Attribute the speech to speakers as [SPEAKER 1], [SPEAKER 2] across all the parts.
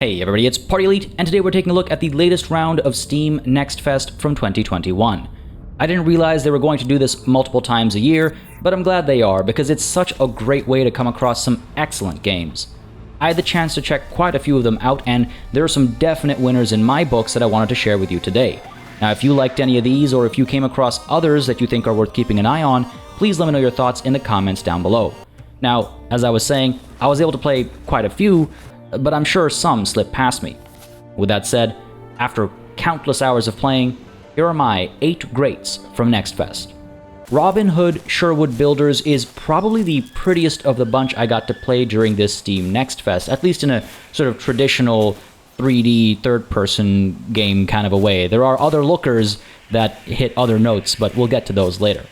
[SPEAKER 1] Hey everybody, it's PartyElite, and today we're taking a look at the latest round of Steam Next Fest from 2021. I didn't realize they were going to do this multiple times a year, but I'm glad they are, because it's such a great way to come across some excellent games. I had the chance to check quite a few of them out, and there are some definite winners in my books that I wanted to share with you today. Now, if you liked any of these, or if you came across others that you think are worth keeping an eye on, please let me know your thoughts in the comments down below. Now, as I was saying, I was able to play quite a few, but I'm sure some slipped past me. With that said, after countless hours of playing, here are my 8 greats from Next Fest. Robin Hood Sherwood Builders is probably the prettiest of the bunch I got to play during this Steam Next Fest, at least in a sort of traditional 3D third-person game kind of a way. There are other lookers that hit other notes, but we'll get to those later.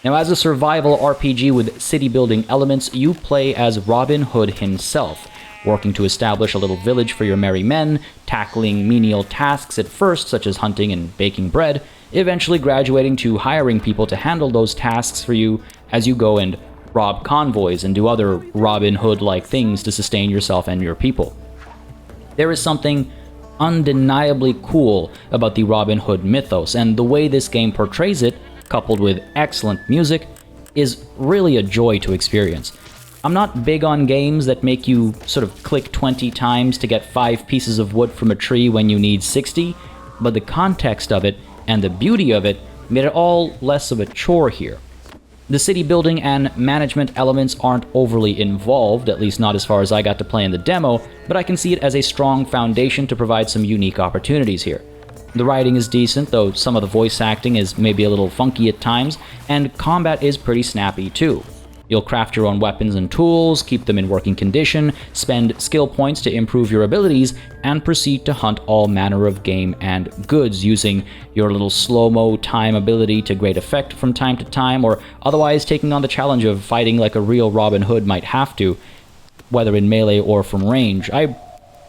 [SPEAKER 1] Now, as a survival RPG with city-building elements, you play as Robin Hood himself, working to establish a little village for your merry men, tackling menial tasks at first, such as hunting and baking bread, eventually graduating to hiring people to handle those tasks for you as you go and rob convoys and do other Robin Hood-like things to sustain yourself and your people. There is something undeniably cool about the Robin Hood mythos, and the way this game portrays it, coupled with excellent music, is really a joy to experience. I'm not big on games that make you sort of click 20 times to get 5 pieces of wood from a tree when you need 60, but the context of it and the beauty of it made it all less of a chore here. The city building and management elements aren't overly involved, at least not as far as I got to play in the demo, but I can see it as a strong foundation to provide some unique opportunities here. The writing is decent, though some of the voice acting is maybe a little funky at times, and combat is pretty snappy too. You'll craft your own weapons and tools, keep them in working condition, spend skill points to improve your abilities, and proceed to hunt all manner of game and goods using your little slow-mo time ability to great effect from time to time, or otherwise taking on the challenge of fighting like a real Robin Hood might have to, whether in melee or from range. I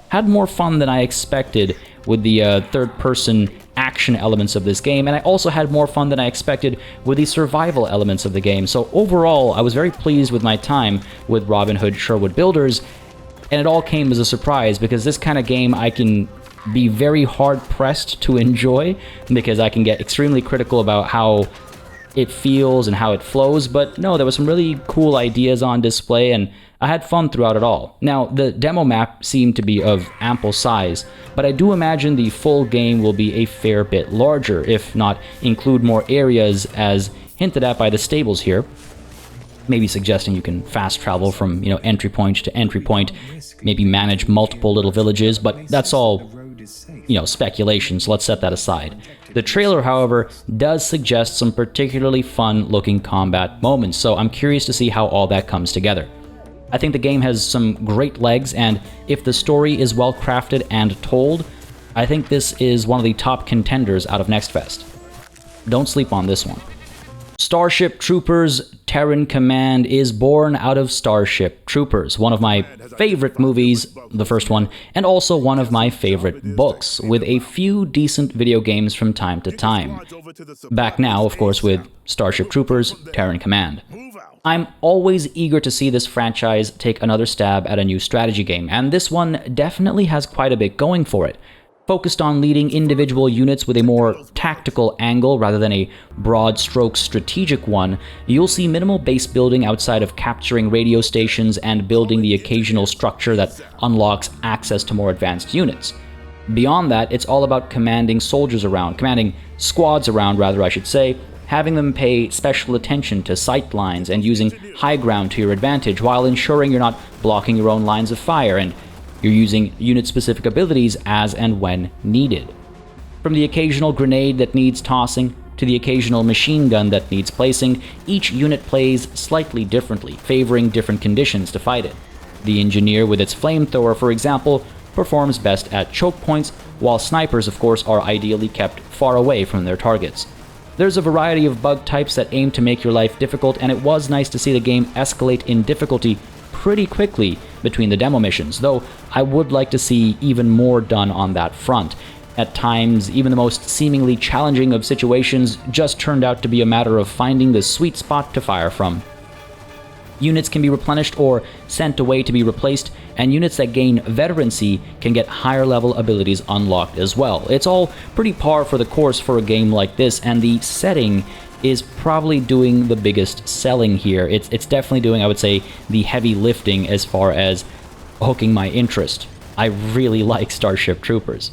[SPEAKER 1] had more fun than I expected with the third-person action elements of this game, and I also had more fun than I expected with the survival elements of the game. So overall, I was very pleased with my time with Robin Hood Sherwood Builders, and it all came as a surprise, because this kind of game I can be very hard-pressed to enjoy, because I can get extremely critical about how it feels and how it flows, but no, there were some really cool ideas on display, and I had fun throughout it all. Now, the demo map seemed to be of ample size, but I do imagine the full game will be a fair bit larger, if not include more areas as hinted at by the stables here. Maybe suggesting you can fast travel from, entry point to entry point, maybe manage multiple little villages, but that's all, speculation, so let's set that aside. The trailer, however, does suggest some particularly fun-looking combat moments, so I'm curious to see how all that comes together. I think the game has some great legs, and if the story is well crafted and told, I think this is one of the top contenders out of Next Fest. Don't sleep on this one. Starship Troopers Terran Command is born out of Starship Troopers, one of my favorite movies, the first one, and also one of my favorite books, with a few decent video games from time to time. Back now, of course, with Starship Troopers Terran Command. I'm always eager to see this franchise take another stab at a new strategy game, and this one definitely has quite a bit going for it. Focused on leading individual units with a more tactical angle rather than a broad-stroke strategic one, you'll see minimal base building outside of capturing radio stations and building the occasional structure that unlocks access to more advanced units. Beyond that, it's all about commanding squads around, I should say, having them pay special attention to sight lines and using high ground to your advantage while ensuring you're not blocking your own lines of fire, and you're using unit-specific abilities as and when needed. From the occasional grenade that needs tossing to the occasional machine gun that needs placing, each unit plays slightly differently, favoring different conditions to fight it. The engineer with its flamethrower, for example, performs best at choke points, while snipers, of course, are ideally kept far away from their targets. There's a variety of bug types that aim to make your life difficult, and it was nice to see the game escalate in difficulty pretty quickly between the demo missions, though I would like to see even more done on that front. At times, even the most seemingly challenging of situations just turned out to be a matter of finding the sweet spot to fire from. Units can be replenished or sent away to be replaced, and units that gain veterancy can get higher level abilities unlocked as well. It's all pretty par for the course for a game like this, and the setting is probably doing the biggest selling here. It's definitely doing, I would say, the heavy lifting as far as hooking my interest. I really like Starship Troopers.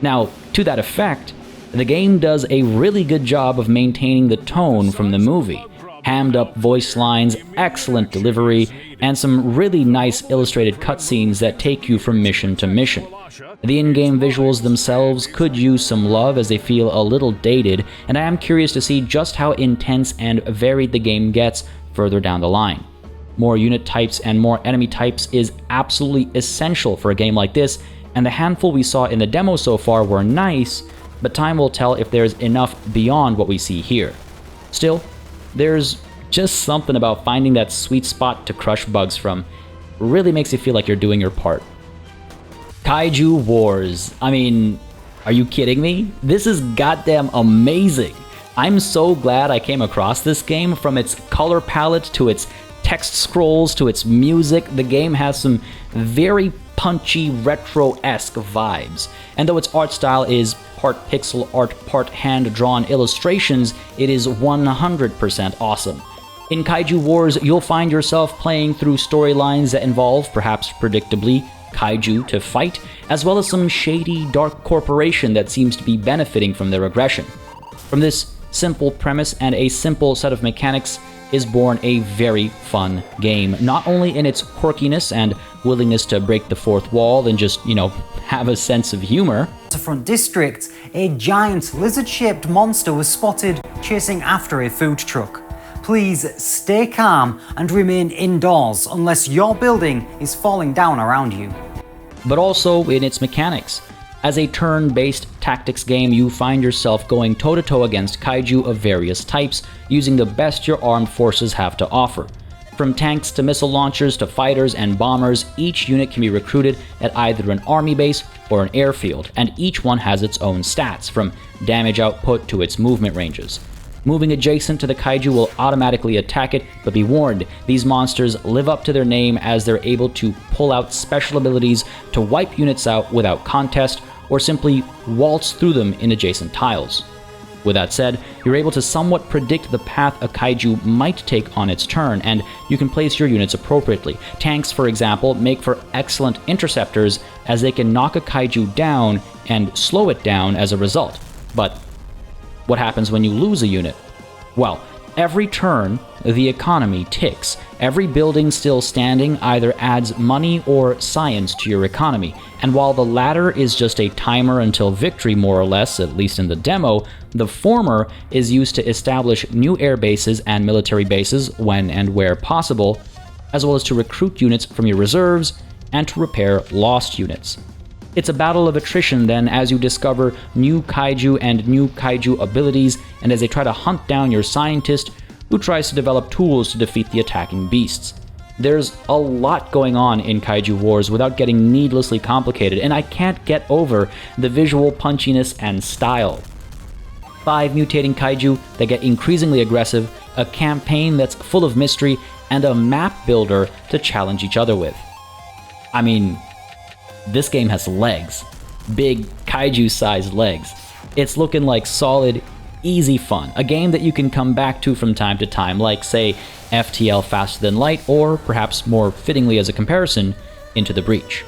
[SPEAKER 1] Now, to that effect, the game does a really good job of maintaining the tone from the movie. Hammed up voice lines, excellent delivery, and some really nice illustrated cutscenes that take you from mission to mission. The in-game visuals themselves could use some love as they feel a little dated, and I am curious to see just how intense and varied the game gets further down the line. More unit types and more enemy types is absolutely essential for a game like this, and the handful we saw in the demo so far were nice, but time will tell if there's enough beyond what we see here. Still, there's just something about finding that sweet spot to crush bugs from. Really makes you feel like you're doing your part. Kaiju Wars. I mean, are you kidding me? This is goddamn amazing. I'm so glad I came across this game. From its color palette to its text scrolls to its music, the game has some very punchy, retro-esque vibes. And though its art style is part pixel art, part hand-drawn illustrations, it is 100% awesome. In Kaiju Wars, you'll find yourself playing through storylines that involve, perhaps predictably, kaiju to fight, as well as some shady, dark corporation that seems to be benefiting from their aggression. From this simple premise and a simple set of mechanics is born a very fun game, not only in its quirkiness and willingness to break the fourth wall and just, have a sense of humor.
[SPEAKER 2] Front district, a giant lizard-shaped monster was spotted chasing after a food truck. Please stay calm and remain indoors unless your building is falling down around you.
[SPEAKER 1] But also in its mechanics. As a turn-based tactics game, you find yourself going toe-to-toe against kaiju of various types, using the best your armed forces have to offer. From tanks to missile launchers to fighters and bombers, each unit can be recruited at either an army base or an airfield, and each one has its own stats, from damage output to its movement ranges. Moving adjacent to the kaiju will automatically attack it, but be warned, these monsters live up to their name as they're able to pull out special abilities to wipe units out without contest, or simply waltz through them in adjacent tiles. With that said, you're able to somewhat predict the path a kaiju might take on its turn, and you can place your units appropriately. Tanks, for example, make for excellent interceptors as they can knock a kaiju down and slow it down as a result. But what happens when you lose a unit? Well, every turn, the economy ticks. Every building still standing either adds money or science to your economy, and while the latter is just a timer until victory more or less, at least in the demo, the former is used to establish new air bases and military bases when and where possible, as well as to recruit units from your reserves and to repair lost units. It's a battle of attrition then, as you discover new kaiju and new kaiju abilities, and as they try to hunt down your scientist who tries to develop tools to defeat the attacking beasts. There's a lot going on in Kaiju Wars without getting needlessly complicated, and I can't get over the visual punchiness and style. 5 mutating kaiju that get increasingly aggressive, a campaign that's full of mystery, and a map builder to challenge each other with. I mean, this game has legs. Big, kaiju-sized legs. It's looking like solid, easy fun. A game that you can come back to from time to time, like, say, FTL Faster Than Light, or, perhaps more fittingly as a comparison, Into the Breach.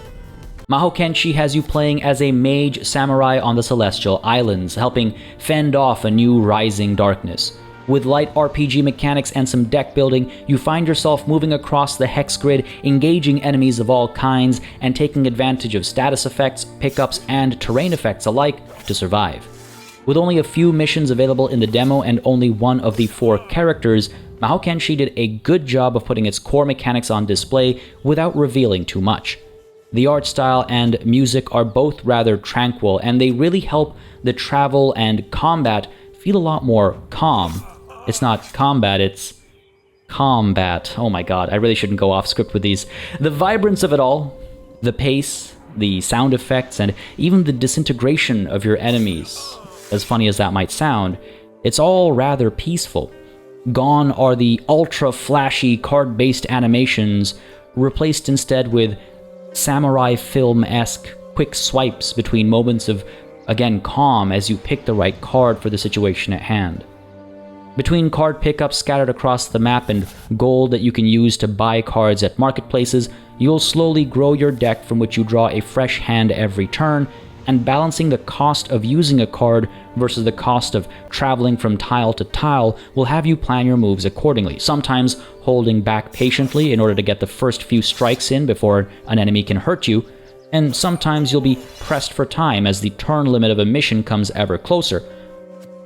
[SPEAKER 1] Mahokenshi has you playing as a mage samurai on the Celestial Islands, helping fend off a new rising darkness. With light RPG mechanics and some deck building, you find yourself moving across the hex grid, engaging enemies of all kinds, and taking advantage of status effects, pickups, and terrain effects alike to survive. With only a few missions available in the demo and only one of the 4 characters, Mahokenshi did a good job of putting its core mechanics on display without revealing too much. The art style and music are both rather tranquil, and they really help the travel and combat feel a lot more calm. It's not combat, it's combat. Oh my god, I really shouldn't go off script with these. The vibrance of it all, the pace, the sound effects, and even the disintegration of your enemies, as funny as that might sound, it's all rather peaceful. Gone are the ultra-flashy card-based animations, replaced instead with samurai film-esque quick swipes between moments of, again, calm as you pick the right card for the situation at hand. Between card pickups scattered across the map and gold that you can use to buy cards at marketplaces, you'll slowly grow your deck from which you draw a fresh hand every turn, and balancing the cost of using a card versus the cost of traveling from tile to tile will have you plan your moves accordingly, sometimes holding back patiently in order to get the first few strikes in before an enemy can hurt you, and sometimes you'll be pressed for time as the turn limit of a mission comes ever closer.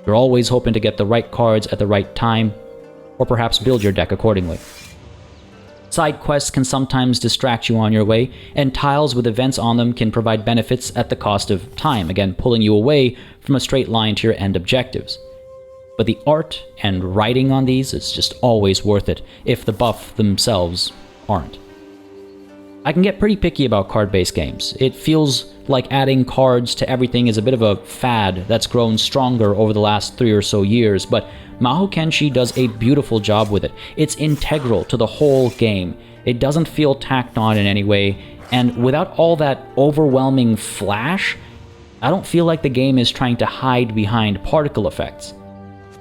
[SPEAKER 1] You're always hoping to get the right cards at the right time, or perhaps build your deck accordingly. Side quests can sometimes distract you on your way, and tiles with events on them can provide benefits at the cost of time, again pulling you away from a straight line to your end objectives. But the art and writing on these is just always worth it, if the buff themselves aren't. I can get pretty picky about card-based games. It feels like adding cards to everything is a bit of a fad that's grown stronger over the last 3 or so years, but Mahokenshi does a beautiful job with it. It's integral to the whole game. It doesn't feel tacked on in any way, and without all that overwhelming flash, I don't feel like the game is trying to hide behind particle effects.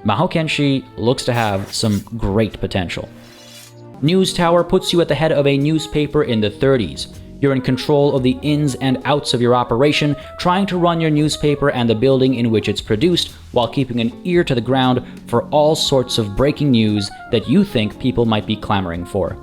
[SPEAKER 1] Mahokenshi looks to have some great potential. News Tower puts you at the head of a newspaper in the 30s. You're in control of the ins and outs of your operation, trying to run your newspaper and the building in which it's produced, while keeping an ear to the ground for all sorts of breaking news that you think people might be clamoring for.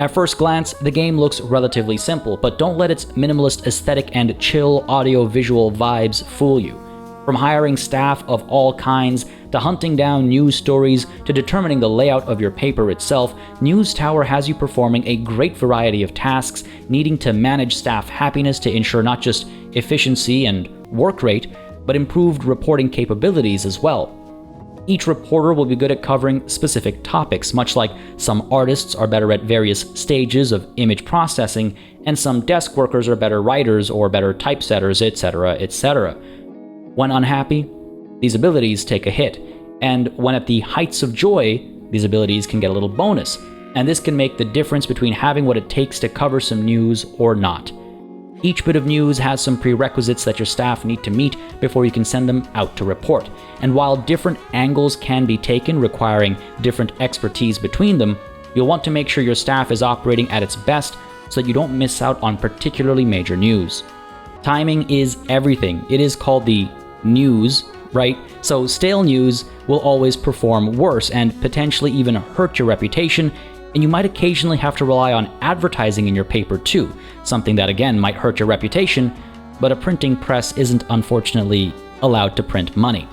[SPEAKER 1] At first glance, the game looks relatively simple, but don't let its minimalist aesthetic and chill audio-visual vibes fool you. From hiring staff of all kinds, to hunting down news stories, to determining the layout of your paper itself, News Tower has you performing a great variety of tasks, needing to manage staff happiness to ensure not just efficiency and work rate, but improved reporting capabilities as well. Each reporter will be good at covering specific topics, much like some artists are better at various stages of image processing, and some desk workers are better writers or better typesetters, etc., etc. When unhappy, these abilities take a hit, and when at the heights of joy, these abilities can get a little bonus, and this can make the difference between having what it takes to cover some news or not. Each bit of news has some prerequisites that your staff need to meet before you can send them out to report, and while different angles can be taken requiring different expertise between them, you'll want to make sure your staff is operating at its best so that you don't miss out on particularly major news. Timing is everything. It is called the news, right? So stale news will always perform worse and potentially even hurt your reputation, and you might occasionally have to rely on advertising in your paper too, something that again might hurt your reputation, but a printing press isn't unfortunately allowed to print money.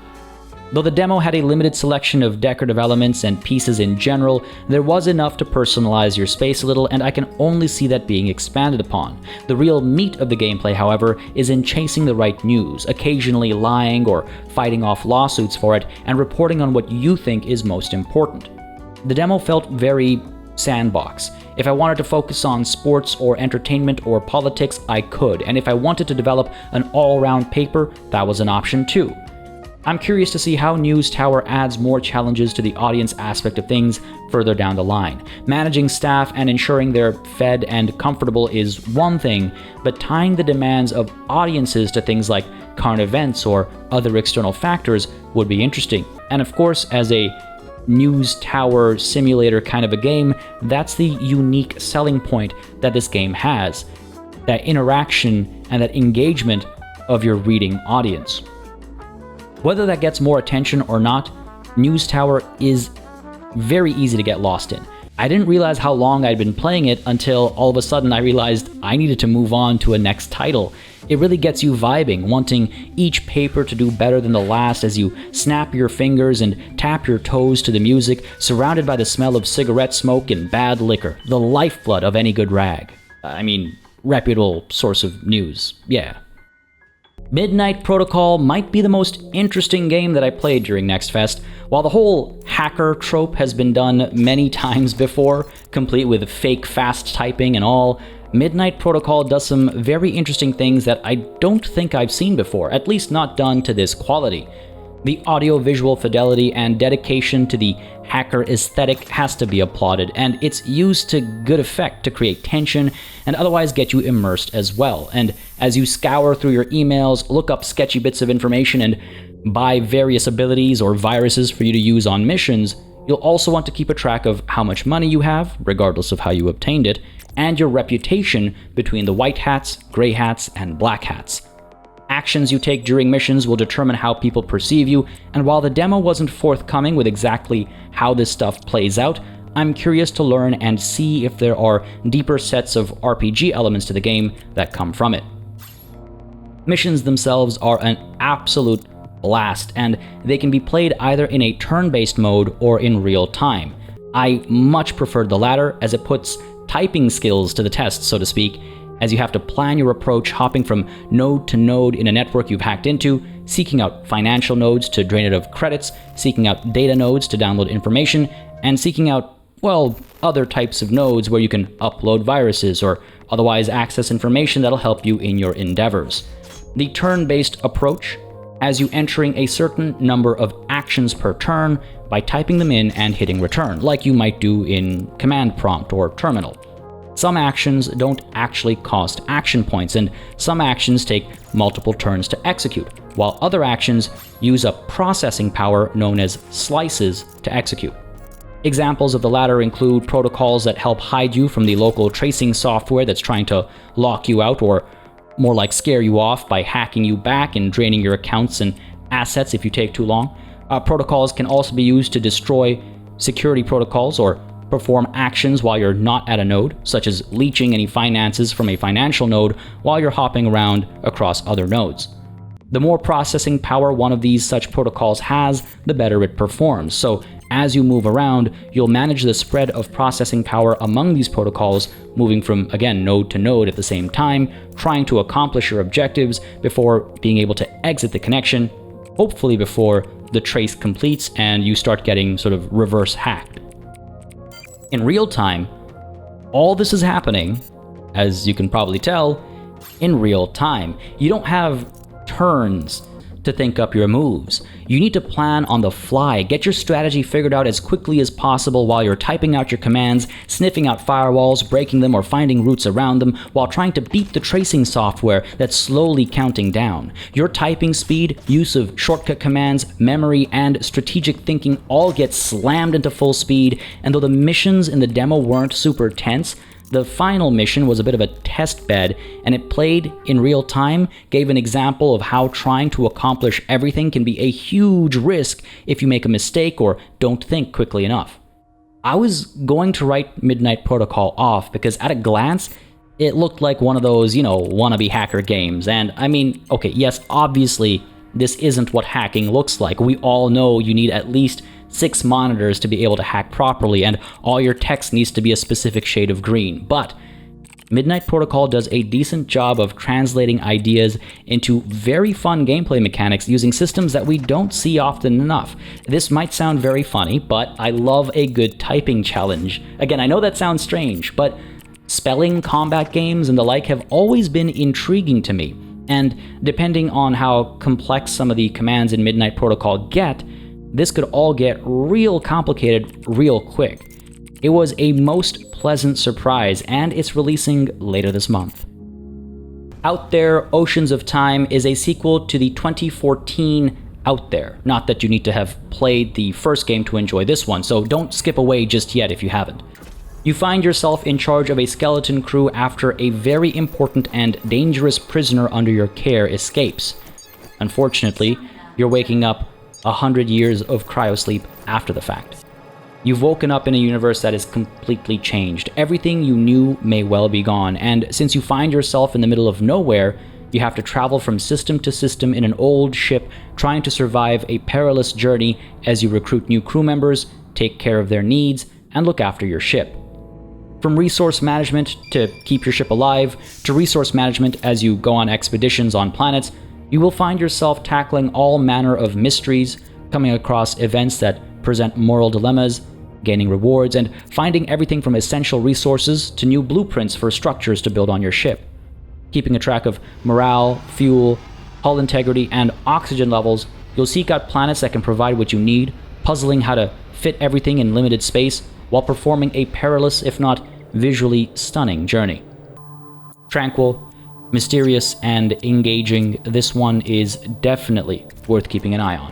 [SPEAKER 1] Though the demo had a limited selection of decorative elements and pieces in general, there was enough to personalize your space a little, and I can only see that being expanded upon. The real meat of the gameplay, however, is in chasing the right news, occasionally lying or fighting off lawsuits for it, and reporting on what you think is most important. The demo felt very sandbox. If I wanted to focus on sports or entertainment or politics, I could, and if I wanted to develop an all-around paper, that was an option too. I'm curious to see how News Tower adds more challenges to the audience aspect of things further down the line. Managing staff and ensuring they're fed and comfortable is one thing, but tying the demands of audiences to things like current events or other external factors would be interesting. And of course, as a News Tower simulator kind of a game, that's the unique selling point that this game has. That interaction and that engagement of your reading audience. Whether that gets more attention or not, News Tower is very easy to get lost in. I didn't realize how long I'd been playing it until all of a sudden I realized I needed to move on to a next title. It really gets you vibing, wanting each paper to do better than the last as you snap your fingers and tap your toes to the music, surrounded by the smell of cigarette smoke and bad liquor, the lifeblood of any good rag. Reputable source of news, yeah. Midnight Protocol might be the most interesting game that I played during Next Fest. While the whole hacker trope has been done many times before, complete with fake fast typing and all, Midnight Protocol does some very interesting things that I don't think I've seen before, at least not done to this quality. The audio-visual fidelity and dedication to the hacker aesthetic has to be applauded, and it's used to good effect to create tension and otherwise get you immersed as well. And as you scour through your emails, look up sketchy bits of information, and buy various abilities or viruses for you to use on missions, you'll also want to keep a track of how much money you have, regardless of how you obtained it, and your reputation between the white hats, gray hats, and black hats. Actions you take during missions will determine how people perceive you, and while the demo wasn't forthcoming with exactly how this stuff plays out, I'm curious to learn and see if there are deeper sets of RPG elements to the game that come from it. Missions themselves are an absolute blast, and they can be played either in a turn-based mode or in real time. I much preferred the latter, as it puts typing skills to the test, so to speak, as you have to plan your approach hopping from node to node in a network you've hacked into, seeking out financial nodes to drain it of credits, seeking out data nodes to download information, and seeking out, well, other types of nodes where you can upload viruses or otherwise access information that'll help you in your endeavors. The turn-based approach has you entering a certain number of actions per turn by typing them in and hitting return, like you might do in command prompt or terminal. Some actions don't actually cost action points, and some actions take multiple turns to execute, while other actions use up processing power known as slices to execute. Examples of the latter include protocols that help hide you from the local tracing software that's trying to lock you out, or more like scare you off by hacking you back and draining your accounts and assets if you take too long. Protocols can also be used to destroy security protocols or perform actions while you're not at a node, such as leeching any finances from a financial node while you're hopping around across other nodes. The more processing power one of these such protocols has, the better it performs. So as you move around, you'll manage the spread of processing power among these protocols, moving from, again, node to node at the same time, trying to accomplish your objectives before being able to exit the connection, hopefully before the trace completes and you start getting sort of reverse hacked. In real time, all this is happening, as you can probably tell, in real time. You don't have turns to think up your moves. You need to plan on the fly, get your strategy figured out as quickly as possible while you're typing out your commands, sniffing out firewalls, breaking them, or finding routes around them, while trying to beat the tracing software that's slowly counting down. Your typing speed, use of shortcut commands, memory, and strategic thinking all get slammed into full speed, and though the missions in the demo weren't super tense, the final mission was a bit of a test bed, and it played in real time, gave an example of how trying to accomplish everything can be a huge risk if you make a mistake or don't think quickly enough. I was going to write Midnight Protocol off because at a glance, it looked like one of those, wannabe hacker games. And I mean, okay, yes, obviously, this isn't what hacking looks like. We all know you need at least 6 monitors to be able to hack properly, and all your text needs to be a specific shade of green. But Midnight Protocol does a decent job of translating ideas into very fun gameplay mechanics using systems that we don't see often enough. This might sound very funny, but I love a good typing challenge. Again, I know that sounds strange, but spelling combat games and the like have always been intriguing to me. And depending on how complex some of the commands in Midnight Protocol get, this could all get real complicated real quick. It was a most pleasant surprise, and it's releasing later this month. Out There, Oceans of Time is a sequel to the 2014 Out There. Not that you need to have played the first game to enjoy this one, so don't skip away just yet if you haven't. You find yourself in charge of a skeleton crew after a very important and dangerous prisoner under your care escapes. Unfortunately, you're waking up 100 years of cryosleep after the fact. You've woken up in a universe that is completely changed. Everything you knew may well be gone, and since you find yourself in the middle of nowhere, you have to travel from system to system in an old ship, trying to survive a perilous journey as you recruit new crew members, take care of their needs, and look after your ship. From resource management to keep your ship alive, to resource management as you go on expeditions on planets, you will find yourself tackling all manner of mysteries, coming across events that present moral dilemmas, gaining rewards, and finding everything from essential resources to new blueprints for structures to build on your ship. Keeping a track of morale, fuel, hull integrity, and oxygen levels You'll seek out planets that can provide what you need, puzzling how to fit everything in limited space while performing a perilous, if not visually stunning journey. Tranquil, mysterious, and engaging, this one is definitely worth keeping an eye on.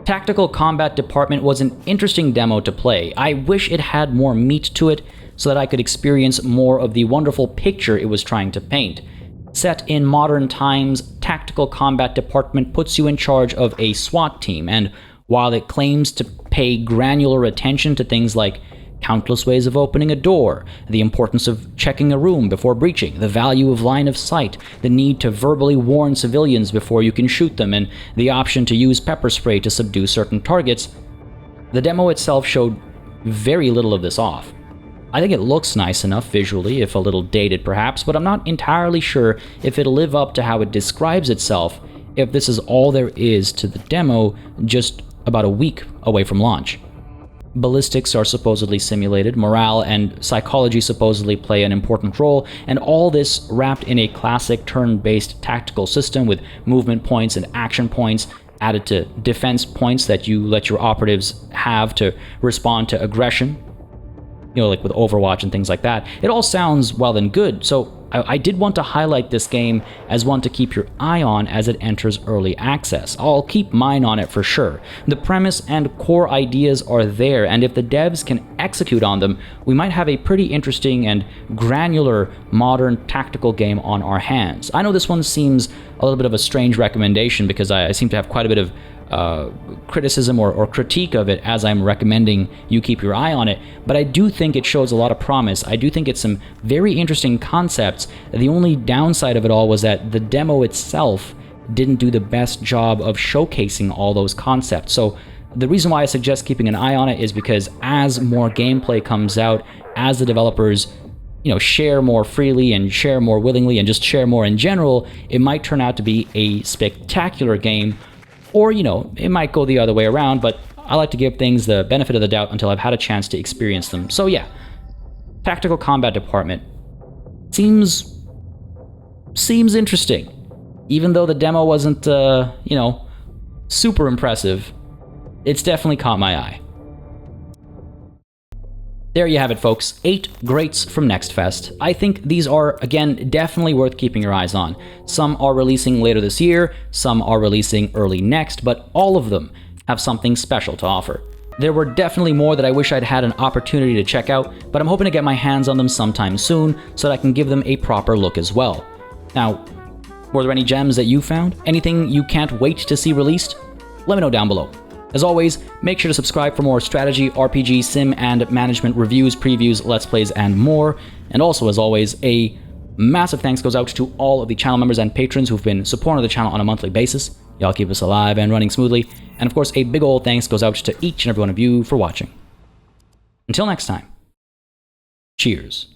[SPEAKER 1] Tactical Combat Department was an interesting demo to play. I wish it had more meat to it so that I could experience more of the wonderful picture it was trying to paint. Set in modern times, Tactical Combat Department puts you in charge of a SWAT team, and while it claims to pay granular attention to things like countless ways of opening a door, the importance of checking a room before breaching, the value of line of sight, the need to verbally warn civilians before you can shoot them, and the option to use pepper spray to subdue certain targets, the demo itself showed very little of this off. I think it looks nice enough visually, if a little dated perhaps, but I'm not entirely sure if it'll live up to how it describes itself if this is all there is to the demo just about a week away from launch. Ballistics are supposedly simulated, morale and psychology supposedly play an important role, and all this wrapped in a classic turn-based tactical system with movement points and action points added to defense points that you let your operatives have to respond to aggression, like with Overwatch and things like that. It all sounds well and good, so I did want to highlight this game as one to keep your eye on as it enters early access. I'll keep mine on it for sure. The premise and core ideas are there, and if the devs can execute on them, we might have a pretty interesting and granular modern tactical game on our hands. I know this one seems a little bit of a strange recommendation because I seem to have quite a bit of criticism or critique of it as I'm recommending you keep your eye on it, but I do think it shows a lot of promise. I do think it's some very interesting concepts. The only downside of it all was that the demo itself didn't do the best job of showcasing all those concepts. So the reason why I suggest keeping an eye on it is because as more gameplay comes out, as the developers share more freely and share more willingly and just share more in general, it might turn out to be a spectacular game. Or, it might go the other way around, but I like to give things the benefit of the doubt until I've had a chance to experience them. So yeah, Tactical Combat Department seems interesting. Even though the demo wasn't, super impressive, it's definitely caught my eye. There you have it, folks. 8 greats from Next Fest. I think these are, again, definitely worth keeping your eyes on. Some are releasing later this year, some are releasing early next, but all of them have something special to offer. There were definitely more that I wish I'd had an opportunity to check out, but I'm hoping to get my hands on them sometime soon so that I can give them a proper look as well. Now, were there any gems that you found? Anything you can't wait to see released? Let me know down below. As always, make sure to subscribe for more strategy, RPG, sim, and management reviews, previews, let's plays, and more. And also, as always, a massive thanks goes out to all of the channel members and patrons who've been supporting the channel on a monthly basis. Y'all keep us alive and running smoothly. And of course, a big old thanks goes out to each and every one of you for watching. Until next time, cheers.